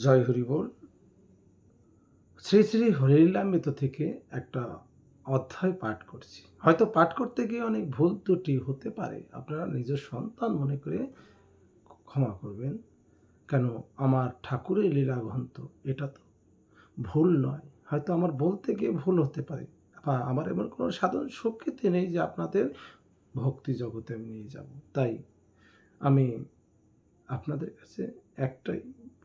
জয় হরি বল। শ্রী শ্রী হরিলীলামৃত থেকে একটা অধ্যায় পাঠ করছি। হয়তো পাঠ করতে গিয়ে অনেক ভুল ত্রুটি হতে পারে, আপনারা নিজের সন্তান মনে করে ক্ষমা করবেন। কেন, আমার ঠাকুরের লীলা গ্রন্থ, এটা তো ভুল নয়। হয়তো আমার বলতে গিয়ে ভুল হতে পারে, বা আমার এমন কোনো সাধারণ শক্তিতে নেই যে আপনাদের ভক্তি জগতে আমি নিয়ে যাব। তাই আমি আপনাদের কাছে একটাই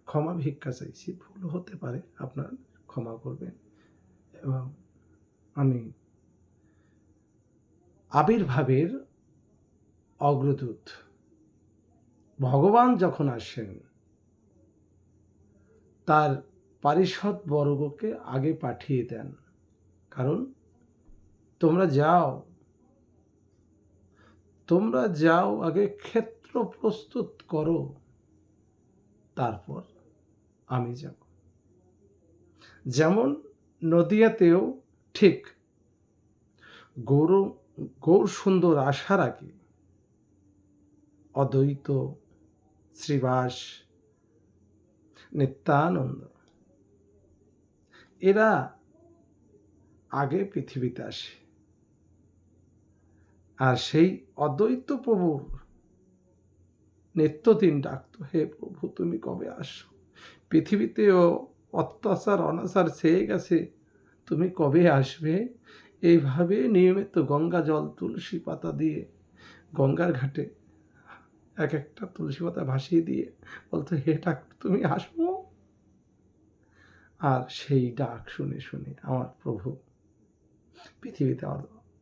ক্ষমা ভিক্ষা চাইছি, ভুল হতে পারে, আপনারা ক্ষমা করবেন। এবং আমি আবির্ভাবের অগ্রদূত, ভগবান যখন আসেন তার পারিষদ বর্গকে আগে পাঠিয়ে দেন, কারণ তোমরা যাও আগে ক্ষেত্র প্রস্তুত করো, তারপর আমি যাব। যেমন নদিয়াতেও ঠিক গৌর সুন্দর আসার আগে অদ্বৈত, শ্রীবাস, নিত্যানন্দ এরা আগে পৃথিবীতে আসে। আর সেই অদ্বৈত প্রভুর নিত্যদিন ডাকতো, হে প্রভু তুমি কবে আসো, পৃথিবীতেও অত্যাচার অনাচার ছেয়ে গেছে, তুমি কবে আসবে। এইভাবে নিয়মিত গঙ্গা জল তুলসী পাতা দিয়ে গঙ্গার ঘাটে এক একটা তুলসী পাতা ভাসিয়ে দিয়ে বলতো, হে ঠাকুর তুমি আসো। আর সেই ডাক শুনে শুনে আমার প্রভু পৃথিবীতে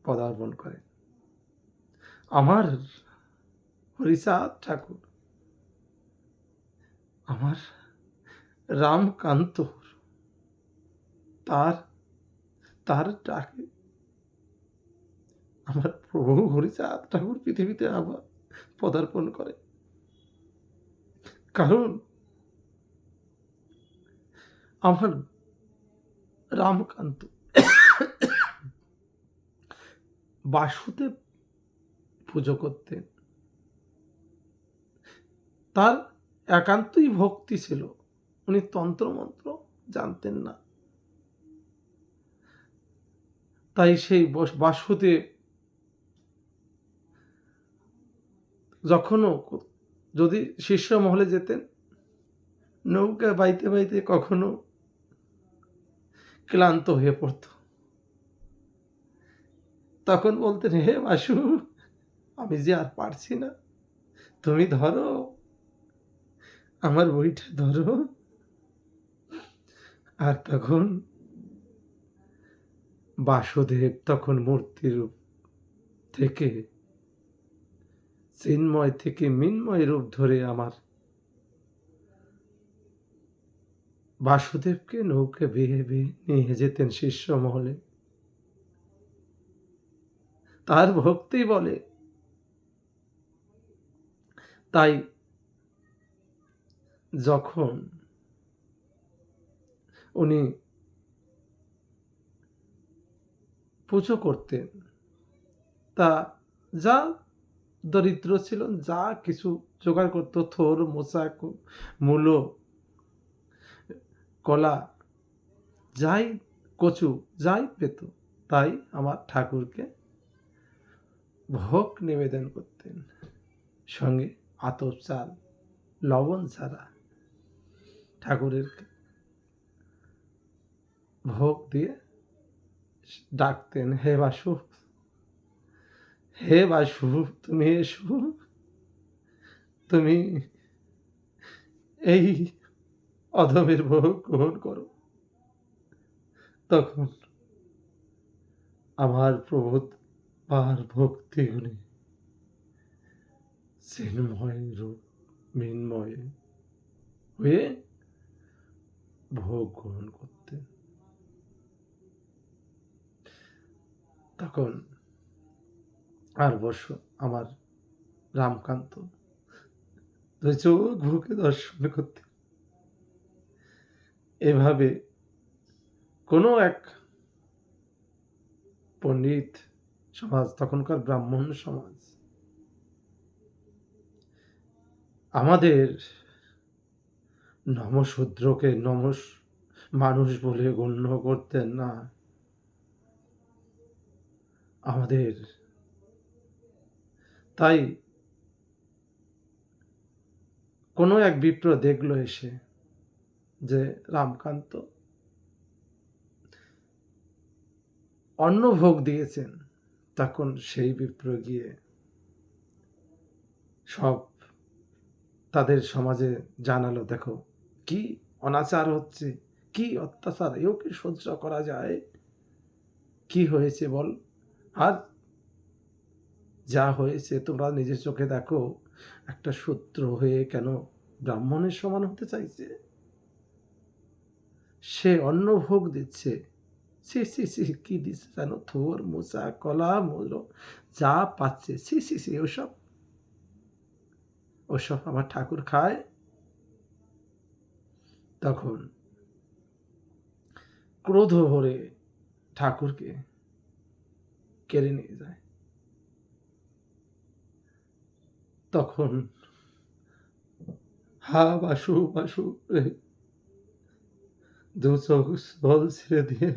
পদার্পণ করেন। আমার হরিচাঁদ ঠাকুর, আমার রামকান্ত, তার ডাকে আমার প্রভু হরিচাঁদ ঠাকুর পৃথিবীতে আবার পদার্পণ করে। কারণ আমার রামকান্ত বাসুদেব পুজো করতেন, তার একান্তই ভক্তি ছিল, উনি তন্ত্রমন্ত্র জানতেন না। তাই সেই বাসুদেব যখনও যদি শিষ্য মহলে যেতেন, নৌকা বাইতে বাইতে কখনো ক্লান্ত হয়ে পড়ত, তখন বলতেন, হে বাসু আমি যে আর পারছি না, তুমি ধরো আমার বইটা ধরো। আর তখন বাসুদেব তখন মূর্তিরূপ থেকে চিন্ময় থেকে মিন্ময় রূপ ধরে আমার বাসুদেবকে নৌকে বেয়ে বেয়ে নিয়ে যেতেন শিষ্য মহলে। তার ভক্তি বলে। তাই যখন উনি পুজো করতেন, তা যা দরিদ্র ছিল যা কিছু জোগাড় করত, থোর মোচা মূলো কলা যাই কচু যাই পেত, তাই আমার ঠাকুরকে ভোগ নিবেদন করতেন। সঙ্গে আতপ চাল, লবণ ছাড়া ঠাকুরের ভোগ দিয়ে ডাকতেন, হে বাসু, হে বাসু তুমি এসো, তুমি এই অধমের ভোগ গ্রহণ করো। তখন আমার প্রভু আর ভক্তি গুণে চিন্ময় রূপ মিন্ময় হয়ে ভোগ গ্রহণ করতেন। তখন আর বর্ষ আমার রামকান্ত দুই চোখ ভুকে দর্শন করতে, এভাবে কোনো এক পণ্ডিত সমাজ, তখনকার ব্রাহ্মণ সমাজ, আমাদের নমশূদ্রকে মানুষ বলে গণ্য করতেন না। আমাদের তাই কোনো এক বিপ্র দেখলো এসে যে রামকান্ত অন্নভোগ দিয়েছেন, তখন সেই বিপ্র গিয়ে সব তাদের সমাজে জানালো, দেখো কি অনাচার হচ্ছে, কি অত্যাচার, এও কি সহ্য করা যায়, কি হয়েছে বল, আর যা হয়েছে তোমরা নিজের চোখে দেখো, একটা শূদ্র হয়ে কেন ব্রাহ্মণের সমান হতে চাইছে, সে অন্ন ভোগ দিচ্ছে, সি সি সি কি দিচ্ছে জানো, থোর মোচা কলা মোল যা পাচ্ছে, সি সি সি ওসব ওসব আমার ঠাকুর খায়। তখন ক্রোধ ভরে ঠাকুরকে কেড়ে নিয়ে যায়। তখন হা বাসু বাসু রে দু চোখ জল ছেড়ে দিয়ে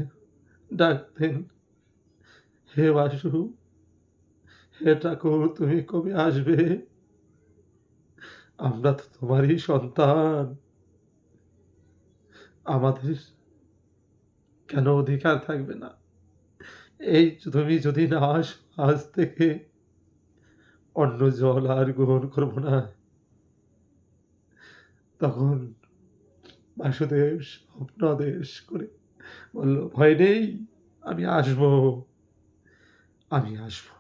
ডাকতেন, হে বাসু, হে ঠাকুর, তুমি কবে আসবে, আমরা তো তোমারই সন্তান, আমাদের কেন অধিকার থাকবে না, এই তুমি যদি না আসো, আজ থেকে অন্য জল আর গ্রহণ করবো না। তখন বাসুদেব স্বপ্নাদেশ করে বলল, ভয় নেই, আমি আসবো, আমি আসবো।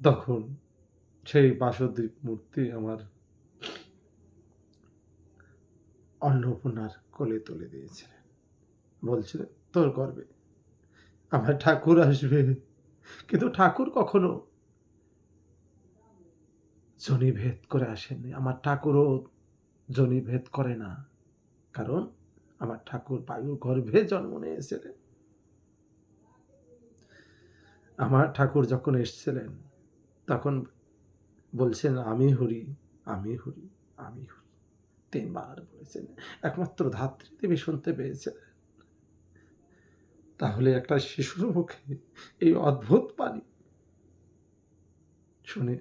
তখন সেই বাসুদেব মূর্তি আমার অন্নপূর্ণার কোলে তুলে দিয়েছিলেন, বলছিলেন তোর গর্বে আমার ঠাকুর আসবে। কিন্তু ঠাকুর কখনো জনিভেদ করে আসেননি, আমার ঠাকুরও জনিভেদ করে না, কারণ আমার ঠাকুর বায়ু গর্ভে জন্ম নিয়েছিলেন। আমার ঠাকুর যখন এসেছিলেন তখন বলছেন, আমি হরি, আমি হরি, আমি হরি, 3 বার বলেছেন। একমাত্র ধাত্রী দেবী শুনতে পেয়েছিলেন। তাহলে একটা শিশুর মুখে এই অদ্ভুত বাণী শুনে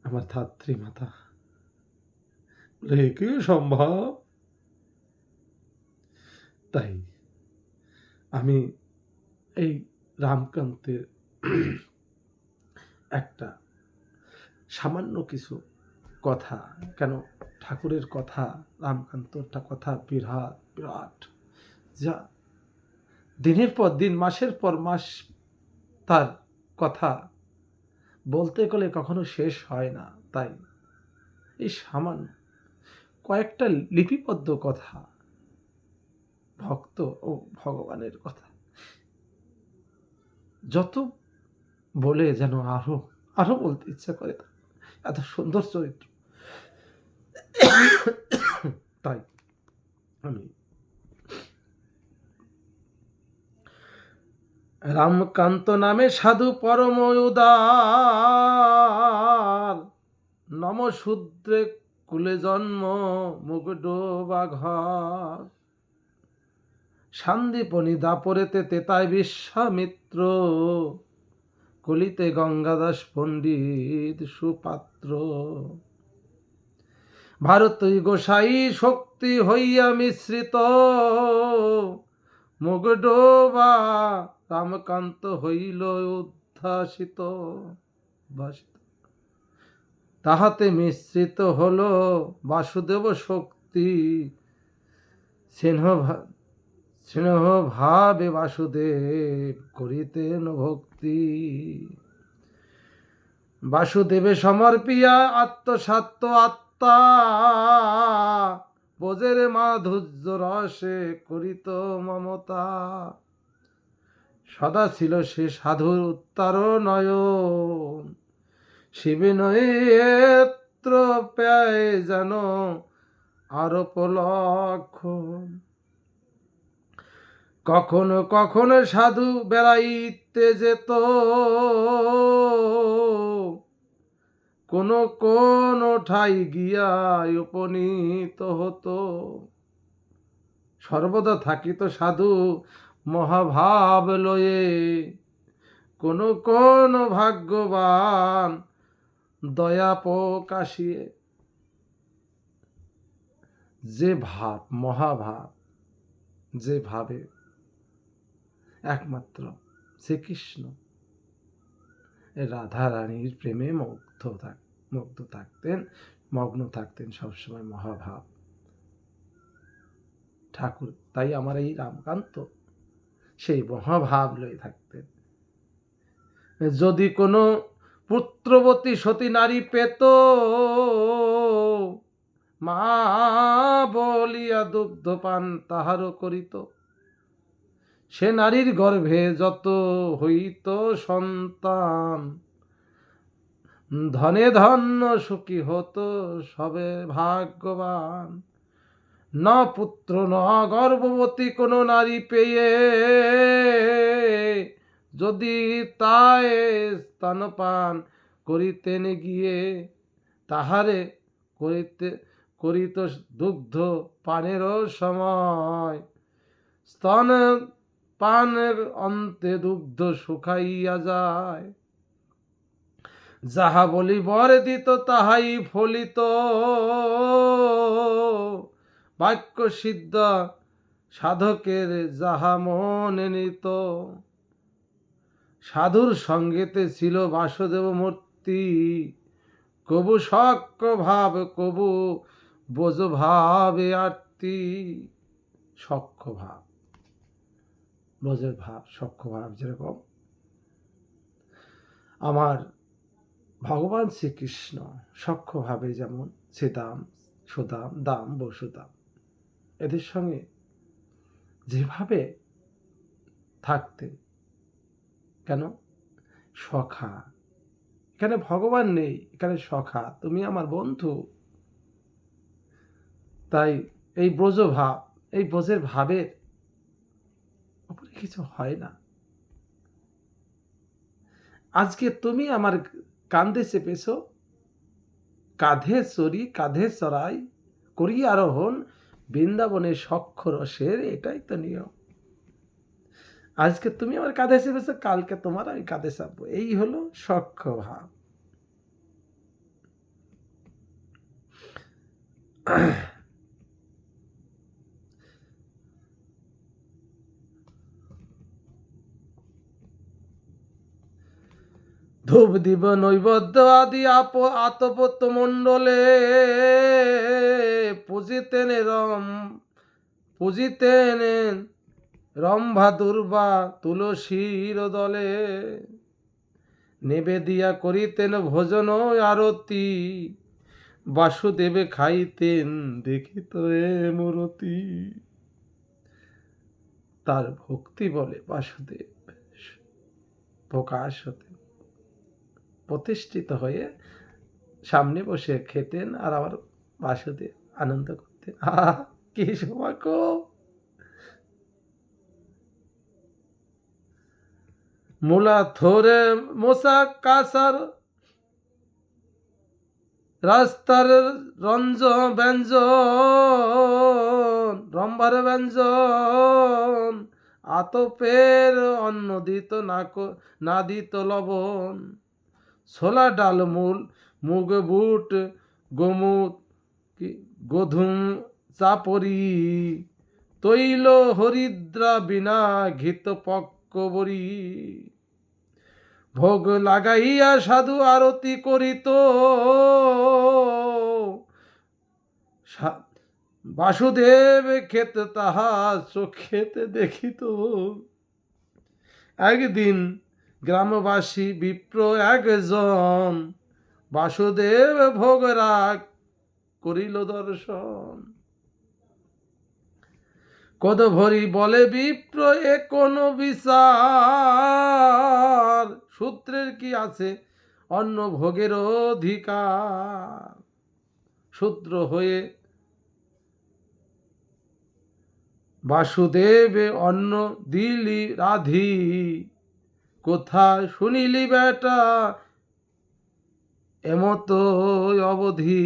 আমার ধাত্রী মাতা বলে, কি সম্ভব? তাই আমি এই রামকান্তের একটা সামান্য কিছু কথা, কেন ঠাকুরের কথা, রামকান্তটা কথা বিরাট বিরাট, যা দিনের পর দিন, মাসের পর মাস তার কথা বলতে গেলে কখনো শেষ হয় না। তাই এই সামান্য কয়েকটা লিপিবদ্ধ কথা, ভক্ত ও ভগবানের কথা, যত বলে যেন আরো আরো বলতে ইচ্ছা করে, এত সুন্দর চরিত্র। তাই আমি রামকান্ত নামে সাধু পরম উদার, নমশূদ্রে কুলে জন্ম মুগডোবা ঘর, সান্দীপনি দাপরেতে তেতায় বিশ্বামিত্র, কলিতে গঙ্গাদাস পণ্ডিত সুপাত্র, ভারতী গোসাই শক্তি হইয়া মিশ্রিত, মুগডোবা রামকান্ত হইল উদ্ভাসিত, তাহাতে মিশ্রিত হল বাসুদেব শক্তি, স্নেহ ভাবে বাসুদেব করিতেন ভক্তি, বাসুদেবে সমর্পিয়া আত্মসাত্ব আত্মা, বোঝের মাধুর্য রসে করিত মমতা, সদা ছিল সে সাধুর উত্তর নয়ন, শিবিনয়েত্র প্যায় যেন আরোপ লক্ষণ, কখনো কখনো সাধু বেড়াইতে যেত, কোন কোন ঠাই গিয়া উপনীত হতো, সর্বদা থাকিত সাধু মহাভাব লয়ে, কোন কোন ভাগ্যবান দয়া প্রকাশিয়ে। যে ভাব, মহাভাব, যে ভাবে একমাত্র শ্রীকৃষ্ণ রাধা রানীর প্রেমে মুগ্ধ থাকতেন, মগ্ন থাকতেন সবসময় মহাভাব ঠাকুর। তাই আমার এই রামকান্ত সেই মহাভাব লয়ে থাকতেন। যদি কোনো পুত্রবতী সতী নারী পেত, মা বলিয়া দুগ্ধপান তাহারও করিত, সে নারীর গর্ভে যত হইত সন্তান, ধনে ধন্য সুখী হতো সবে ভাগ্যবান। না পুত্র না গর্ভবতী কোন নারী পেয়ে, যদি তাই স্তনপান করিতেন গিয়ে, তাহারে করিত দুগ্ধ পানেরও সময়, স্তন পানের অন্তে দুগ্ধ শুকাইয়া যায়। যাহা বলি বর দিত তাহাই ফলিত, বাক্য সিদ্ধ সাধকের যাহা মনে নিত। সাধুর সঙ্গেতে ছিল বাসুদেব মূর্তি, কবু সক্ষ ভাব কবু বোঝ ভাবে আরতি। সক্ষ ভাব, বোঝের ভাব, সক্ষ ভাব, যেরকম আমার ভগবান শ্রীকৃষ্ণ সক্ষ ভাবে যেমন শ্রীদাম, সুদাম, দাম, বসুদাম এদের সঙ্গে যেভাবে থাকতেন, কেন সখা, এখানে ভগবান নেই, এখানে সখা, তুমি আমার বন্ধু। তাই এই ব্রজভাব, এই ব্রজের ভাবের উপরে কিছু হয় না। আজকে তুমি আমার কাঁধে চেপেছ, কাঁধে চড়ি কাঁধে চড়াই করি আরোহণ, বৃন্দাবনের সখ্য রসের এটাই তো নিয়ম। আজকে তুমি আমার কাঁধে চেপেছ, কালকে তোমার আমি কাঁধে চাপবো, এই হলো সখ্য ভাব। ধূপ দিব নৈবদ্য আদি আতপত মণ্ডলে, পূজিতেন রম্ভা দুর্বা তুলসীর দলে, নিবেদিয়া করিতেন ভোজন আরতি, বাসুদেবে খাইতেন দেখিত এ মূরতি। তার ভক্তি বলে বাসুদেব প্রকাশ হতেন, প্রতিষ্ঠিত হয়ে সামনে বসে খেতেন, আর আবার বাসুদেব আনন্দ করতেন। কি সৌভাগ্য! মূলা থরে মশা কাসার রাস্তার ব্যঞ্জন, রম্ভার ব্যঞ্জন, আতপের অন্ন দিত না দিত লবণ, ছোলা ডাল মূল মুগ বুট গোমুত গোধূম চাপরি, তৈল হরিদ্রা বিনা ঘিত পক্কবরী, ভোগ লাগাইয়া সাধু আরতি করিত, বাসুদেব খেত তাহা চোখেতে দেখিত। একদিন গ্রামবাসী বিপ্র একজন, বাসুদেব ভোগ রাগ করিল দর্শন। কদ ভরি বলে বিপ্র এ কোন বিচার, সূত্রের কি আছে অন্ন ভোগের অধিকার, শূদ্র হয়ে বাসুদেবে অন্ন দিলি রাধি, কোথায় শুনিলি বেটা এমতো অবধি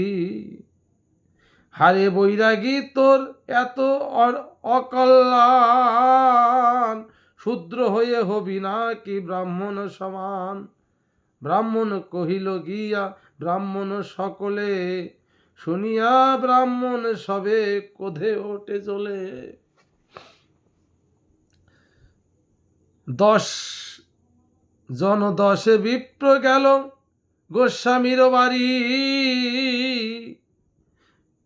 হারে বৈরাগী তোর এত অকল্যাণ, শূদ্র হয়ে হবি না কি ব্রাহ্মণ সমান। ব্রাহ্মণ কহিল গিয়া ব্রাহ্মণ সকলে, শুনিয়া ব্রাহ্মণ সবে ক্রোধে ওঠে চলে। 10 জন 10 বিপ্র গেল গোস্বামীর বাড়ি,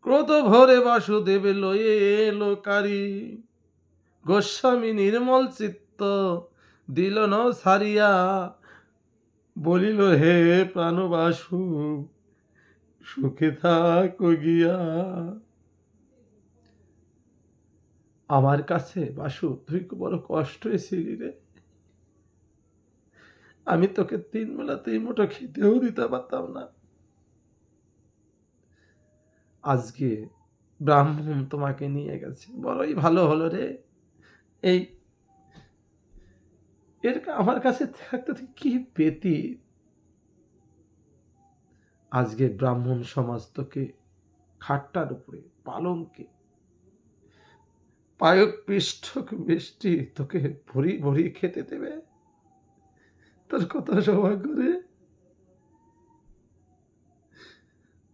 ক্রোধ ভরে বাসুদেব লয়ে এলো কারি। গোস্বামী নির্মল চিত্ত দিল ন ছাড়িয়া, বলিল হে প্রাণবাসু সুখে থাকো গিয়া। আমার কাছে বাসু তুই বড় কষ্ট ছিলি রে, আমি তোকে 3 বেলা 3 মুঠো খেতেও দিতে পারতাম না। আজকে ব্রাহ্মণ তোমাকে নিয়ে গেছে, বড়ই ভালো হলো রে। এই এর আমার কাছে থাকতে তুই কি পেতি? আজকে ব্রাহ্মণ সমাজ তোকে খাটটার উপরে পালঙ্কে পায়ক পৃষ্ঠক মিষ্টি তোকে ভরি ভরি খেতে দেবে। তোর কত সৌভাগ্য রে।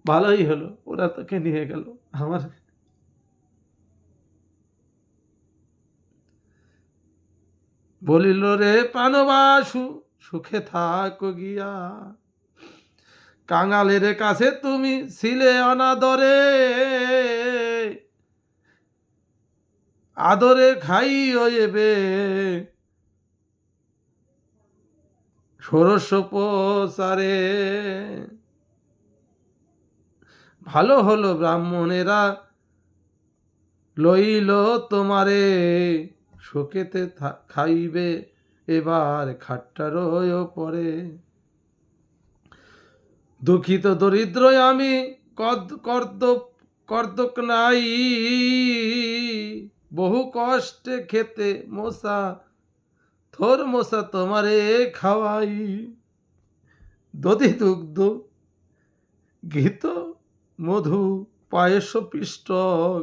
ভালোই হলো ওরা তোকে নিয়ে গেল। আমার বলিল রে প্রাণবাসু সুখে থাকো গিয়া, কাঙালের কাছে তুমি ছিলে অনাদরে, আদরে খাইও এবে ষোড়শ প্রচারে। ভালো হলো ব্রাহ্মণেরা লইল তোমারে, শোকেতে খাইবে এবার খাট্টার পরে। দুঃখিত দরিদ্র আমি কর্দক নাই, বহু কষ্টে খেতে মশা থোর মশা তোমারে খাওয়াই। দধি দুগ্ধ ঘিত মধু পায়েস পিষ্টক,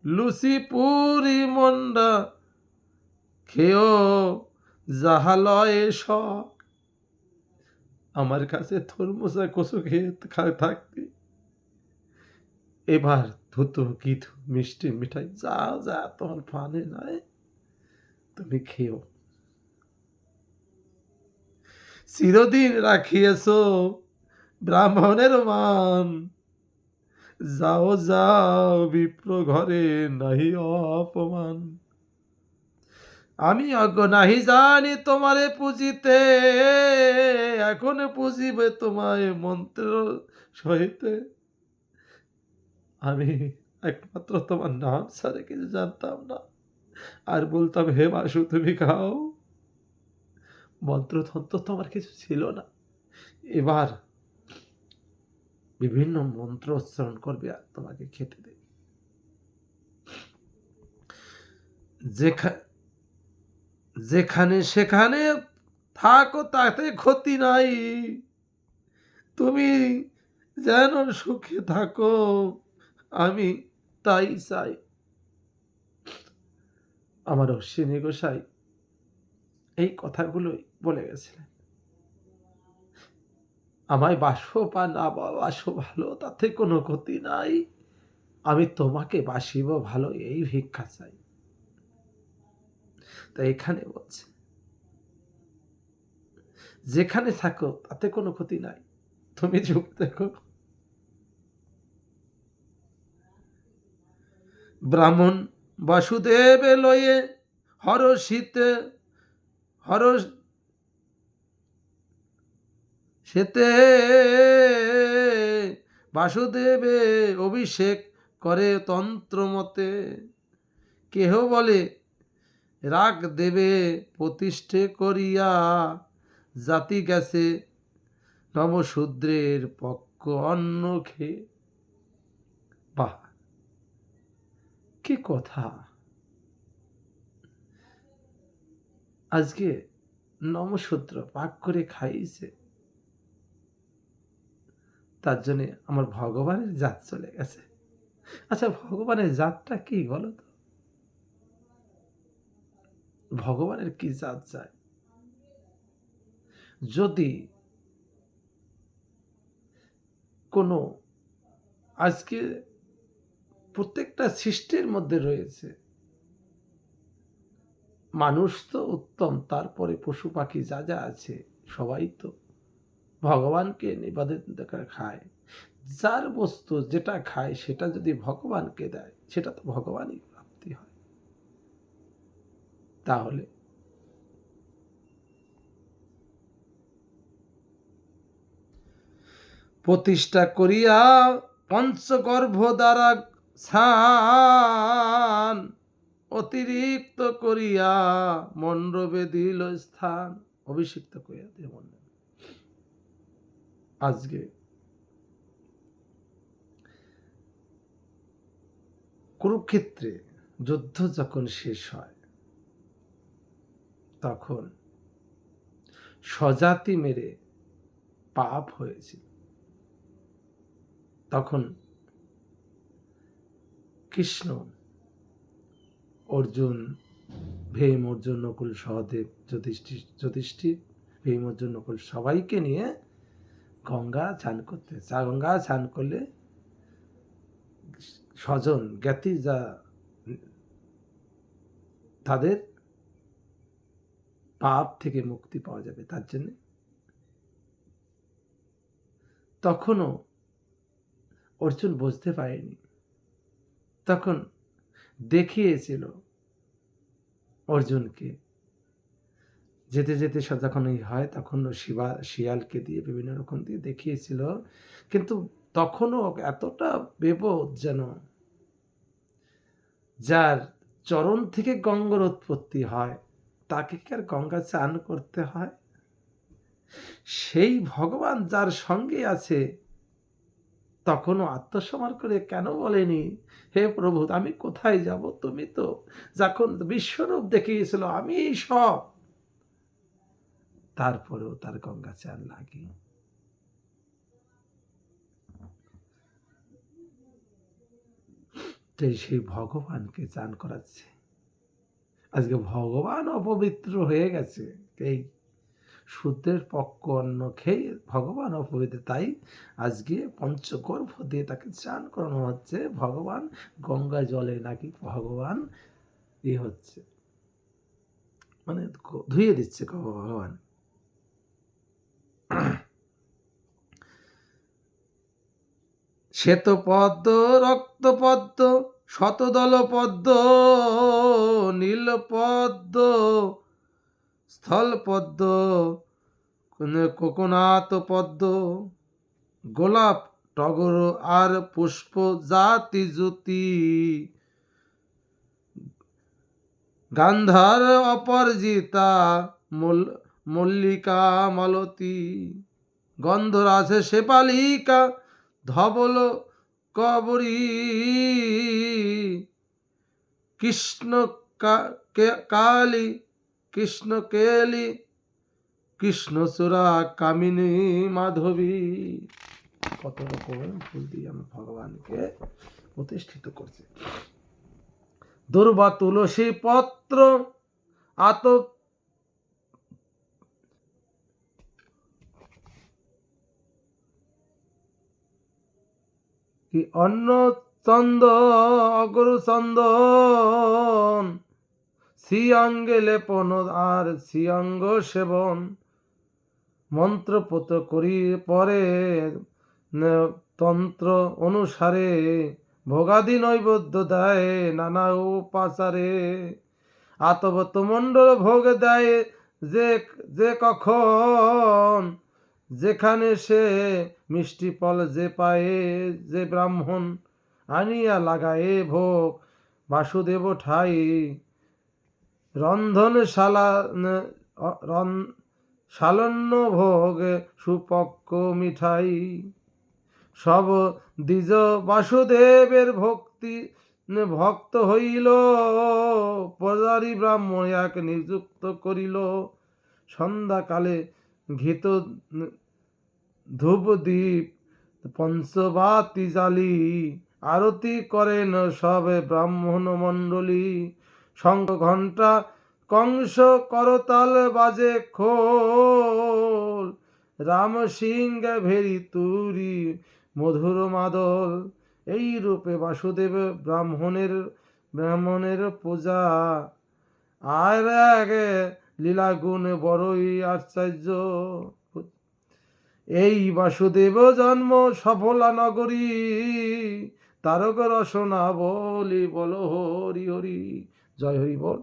লুচি পুরি মন্ডা খেয়েও যাহালয়ে শখ। আমার কাছে থরমোসা কচু খেয়ে থাকতে এবার ধুতো গীত মিষ্টি মিঠাই যা যা তোমার পানে নাই তুমি খেও। চিরদিন রাখিয়েছ ব্রাহ্মণের মান, যাও যাও বিপ্র ঘরে নাহি অপমান। আমি অজ্ঞ নাহি জানি তোমারে পুজিতে, এখন পুজিবে তোমায় মন্ত্র সহিতে। আমি একমাত্র তোমার নাম ছাড়া কিছু জানতাম না, আর বলতাম হে বাসু তুমি খাও। মন্ত্রতন্ত্র তোমার কিছু ছিল না। এবার বিভিন্ন মন্ত্র উচ্চারণ করবে আর তোমাকে খেতে দেবে। যেখানে সেখানে থাকো তাতে ক্ষতি নাই, তুমি যেন সুখে থাকো আমি তাই চাই। আমার অশ্বিনী গোসাই এই কথাগুলোই বলে গেছিলেন। আমায় বাসো বা না বাসো ভালো তাতে কোনো ক্ষতি নাই, আমি তোমাকে বাসিব ভালো এই ভিক্ষা চাই। তাই এখানে বলছে যেখানে থাকো তাতে কোনো ক্ষতি নাই, তুমি যুগ দেখো। ব্রাহ্মণ বাসুদেব লয়ে হরষিতে হরষ সেতে বাসুদেবে অভিষেক করে তন্ত্রমতে। কেহ বলে রাগ দেবে প্রতিষ্ঠে করিয়া, জাতি গেছে নবশূদ্রের পক্ষ অন্ন খেয়ে। বাহ কি কথা! আজকে নমশূদ্র পাক করে খাইছে, তার জন্যে আমার ভগবানের জাত চলে গেছে। আচ্ছা, ভগবানের জাতটা কি বলো তো? ভগবানের কি জাত যায়? যদি কোনো আজকে প্রত্যেকটা সৃষ্টির মধ্যে রয়েছে, মানুষ তো উত্তম, তারপরে পশু পাখি যা যা আছে সবাই তো ভগবানকে নিবেদিত করে খায়। যার বস্তু যেটা খায় সেটা যদি ভগবানকে দেয়, সেটা তো ভগবানই প্রাপ্তি হয়। তাহলে প্রতিষ্ঠা করিয়া পঞ্চগর্ভ দ্বারা স্থান অতিরিক্ত করিয়া মণ্ডপে দিল স্থান। অভিষিক্ত করিয়া দিয়ে মণ্ডপ। আজকে কুরুক্ষেত্রে যুদ্ধ যখন শেষ হয়, তখন স্বজাতি মেরে পাপ হয়েছিল। তখন কৃষ্ণ, অর্জুন, ভীম, অর্জুন, নকুল, সহদেব, যুধিষ্ঠির, ভীম, অর্জুন, নকুল সবাইকে নিয়ে গঙ্গা চান করতে, গঙ্গা চান করলে স্বজন জ্ঞাতি যা তাদের পাপ থেকে মুক্তি পাওয়া যাবে, তার জন্য তখনও অর্জুন বুঝতে পারেনি। তখন দেখিয়েছিল অর্জুনকে, যেতে যেতে যখনই হয় তখন শিয়ালকে দিয়ে বিভিন্ন রকম দিয়ে দেখিয়েছিল, কিন্তু তখনও এতটা বিপদ যেন যার চরণ থেকে গঙ্গার উৎপত্তি হয় তাকে কি আর গঙ্গা চান করতে হয়? সেই ভগবান যার সঙ্গে আছে তখনও আত্মসমর্পণ করে কেন বলেনি, হে প্রভু আমি কোথায় যাব, তুমি তো যখন বিশ্বরূপ দেখিয়েছিল আমি সব, তারপরেও তার গঙ্গা চান লাগে। সেই ভগবানকে চান করাচ্ছে। আজকে ভগবান অপবিত্র হয়ে গেছে, এই সূত্রের পক্ষ অন্ন খেয়ে ভগবান অপবিত্র, তাই আজকে পঞ্চগর্ভ দিয়ে তাকে চান করানো হচ্ছে। ভগবান গঙ্গা জলে নাকি ভগবান হচ্ছে, মানে ধুয়ে দিচ্ছে ভগবান। শ্বেত পদ্ম, রক্ত পদ্ম, শতদল পদ্ম, নীল পদ্ম, স্থল পদ্ম, কোকোনাথ পদ্ম, গোলাপ, টগর আর পুষ্প জাতি জ্যোতি, গান্ধার অপরাজিতা, মল্লিকা মালতী, গন্ধরাজে শেফালিকা, ধবল কবরী, কৃষ্ণ কালী, কৃষ্ণ কেলি, কৃষ্ণচূড়া, কামিনী, মাধবী। কত রকমের ফুল দিয়ে আমি ভগবানকে প্রতিষ্ঠিত করছি। দুর্বা, তুলসী পত্র, আত কি অন্ন চন্দ, অগরু চন্দন, শ্রীঅঙ্গে লেপন আর শ্রীঅঙ্গ সেবন, মন্ত্রপত করি পরে তন্ত্র অনুসারে, ভোগাদি নৈবেদ্য দেয় নানা উপাচারে, আতবত মণ্ডল ভোগ দেয় যে যে কখন, যেখানে সে মিষ্টি ফল যে পায়ে, যে ব্রাহ্মণ আনিয়া লাগায়ে ভোগ, বাসুদেব ঠাই রন্ধনশালা, সালন্য ভোগ, সুপক্ক মিঠাই, সব দ্বিজ বাসুদেবের ভক্তি ভক্ত হইল, পূজারী ব্রাহ্মণ এক নিযুক্ত করিল, সন্ধ্যাকালে ঘিত ধূপ দ্বীপ পঞ্চবাতি জালি আরতি করেন সবে ব্রাহ্মণ মণ্ডলী, শঙ্খ ঘণ্টা কংস করতাল বাজে খোল, রাম সিংহ ভেরি তুরি মধুর মাদল। এই রূপে বাসুদেব ব্রাহ্মণের পূজা, আর এক লীলা গুণ বড়ই আশ্চর্য। এই বাসুদেব জন্ম সফলা নগরী, তারক রসনা বলি বল হরি হরি। জয় হরি বল।